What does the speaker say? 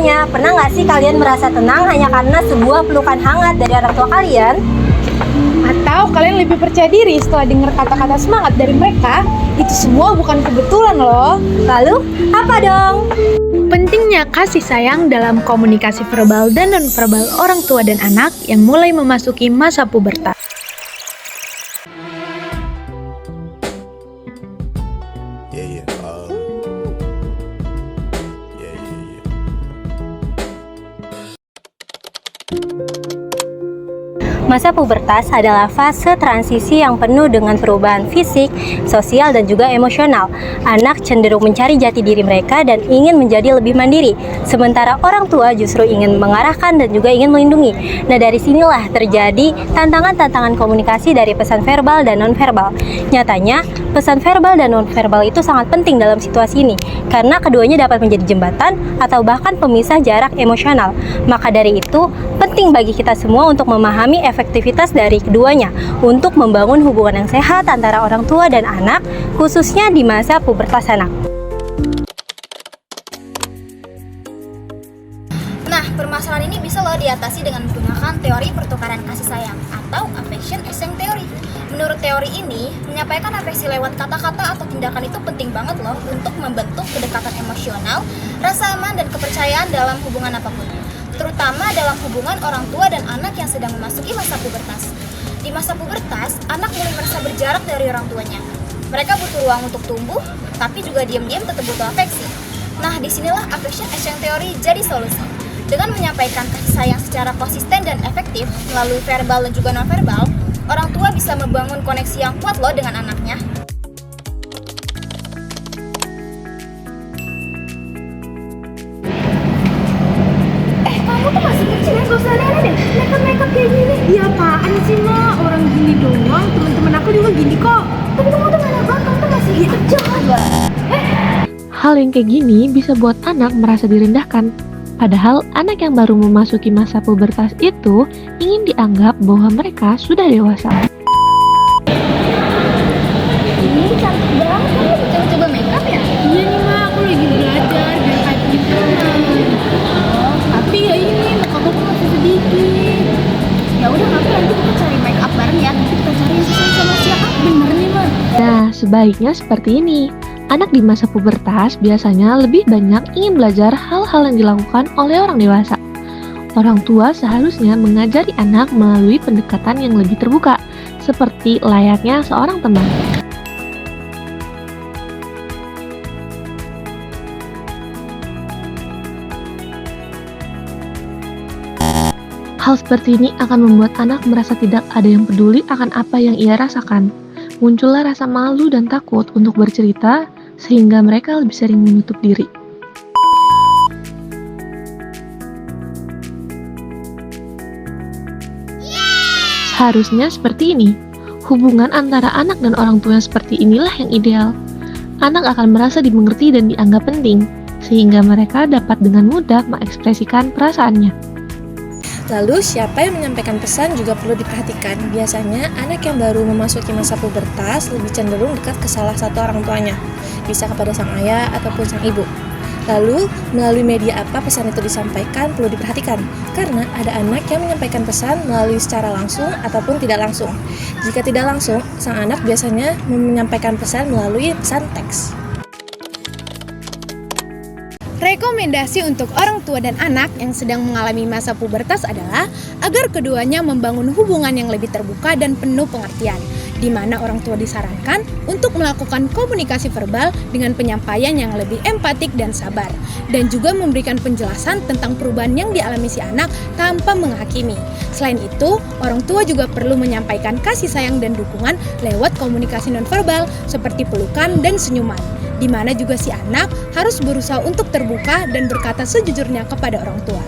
semuanya, pernah nggak sih kalian merasa tenang hanya karena sebuah pelukan hangat dari orang tua kalian? Atau kalian lebih percaya diri setelah dengar kata-kata semangat dari mereka? Itu semua bukan kebetulan loh. Lalu, apa dong? Pentingnya kasih sayang dalam komunikasi verbal dan non-verbal orang tua dan anak yang mulai memasuki masa pubertas. Masa pubertas adalah fase transisi yang penuh dengan perubahan fisik, sosial, dan juga emosional. Anak cenderung mencari jati diri mereka dan ingin menjadi lebih mandiri, sementara orang tua justru ingin mengarahkan dan juga ingin melindungi. Nah, dari sinilah terjadi tantangan-tantangan komunikasi dari pesan verbal dan non-verbal. Nyatanya, pesan verbal dan non-verbal itu sangat penting dalam situasi ini, karena keduanya dapat menjadi jembatan atau bahkan pemisah jarak emosional. Maka dari itu, penting bagi kita semua untuk memahami efektivitas dari keduanya untuk membangun hubungan yang sehat antara orang tua dan anak, khususnya di masa pubertas anak. Nah, permasalahan ini bisa loh diatasi dengan menggunakan teori pertukaran kasih sayang atau affection exchange theory. Menurut teori ini, menyampaikan afeksi lewat kata-kata atau tindakan itu penting banget loh untuk membentuk kedekatan emosional, rasa aman dan kepercayaan dalam hubungan apapun, terutama dalam hubungan orang tua dan anak yang sedang memasuki masa pubertas. Di masa pubertas, anak mulai merasa berjarak dari orang tuanya. Mereka butuh ruang untuk tumbuh, tapi juga diam-diam tetap butuh afeksi. Nah, disinilah affection exchange theory jadi solusi. Dengan menyampaikan kasih sayang secara konsisten dan efektif melalui verbal dan juga non-verbal, orang tua bisa membangun koneksi yang kuat loh dengan anaknya. Kamu tuh masih kecil ya, gak usah aneh-aneh deh. Makeup kayak gini. Iya apaan sih Ma? Orang gini doang, teman-teman aku juga gini kok. Tapi kamu tuh mana banget, kamu tuh masih kecil juga. Hal yang kayak gini bisa buat anak merasa direndahkan. Padahal anak yang baru memasuki masa pubertas itu ingin dianggap bahwa mereka sudah dewasa. Ini cantik banget, kamu lagi coba-coba makeup ya? Iya nih Ma, aku lagi belajar biar kayak gitu. Tapi ya ini, muka aku masih sedikit. Ya udah, nanti kita cari makeup bareng ya. Nanti kita cari yang sesuai sama siapa. Bener nih Ma. Nah, sebaiknya seperti ini. Anak di masa pubertas biasanya lebih banyak ingin belajar hal-hal yang dilakukan oleh orang dewasa. Orang tua seharusnya mengajari anak melalui pendekatan yang lebih terbuka, seperti layaknya seorang teman. Hal seperti ini akan membuat anak merasa tidak ada yang peduli akan apa yang ia rasakan. Muncullah rasa malu dan takut untuk bercerita, sehingga mereka lebih sering menutup diri. Seharusnya seperti ini. Hubungan antara anak dan orang tua seperti inilah yang ideal. Anak akan merasa dimengerti dan dianggap penting, sehingga mereka dapat dengan mudah mengekspresikan perasaannya. Lalu, siapa yang menyampaikan pesan juga perlu diperhatikan. Biasanya, anak yang baru memasuki masa pubertas lebih cenderung dekat ke salah satu orang tuanya, bisa kepada sang ayah ataupun sang ibu. Lalu, melalui media apa pesan itu disampaikan perlu diperhatikan, karena ada anak yang menyampaikan pesan melalui secara langsung ataupun tidak langsung. Jika tidak langsung, sang anak biasanya menyampaikan pesan melalui pesan teks. Rekomendasi untuk orang tua dan anak yang sedang mengalami masa pubertas adalah agar keduanya membangun hubungan yang lebih terbuka dan penuh pengertian, di mana orang tua disarankan untuk melakukan komunikasi verbal dengan penyampaian yang lebih empatik dan sabar, dan juga memberikan penjelasan tentang perubahan yang dialami si anak tanpa menghakimi. Selain itu, orang tua juga perlu menyampaikan kasih sayang dan dukungan lewat komunikasi nonverbal seperti pelukan dan senyuman, di mana juga si anak harus berusaha untuk terbuka dan berkata sejujurnya kepada orang tua.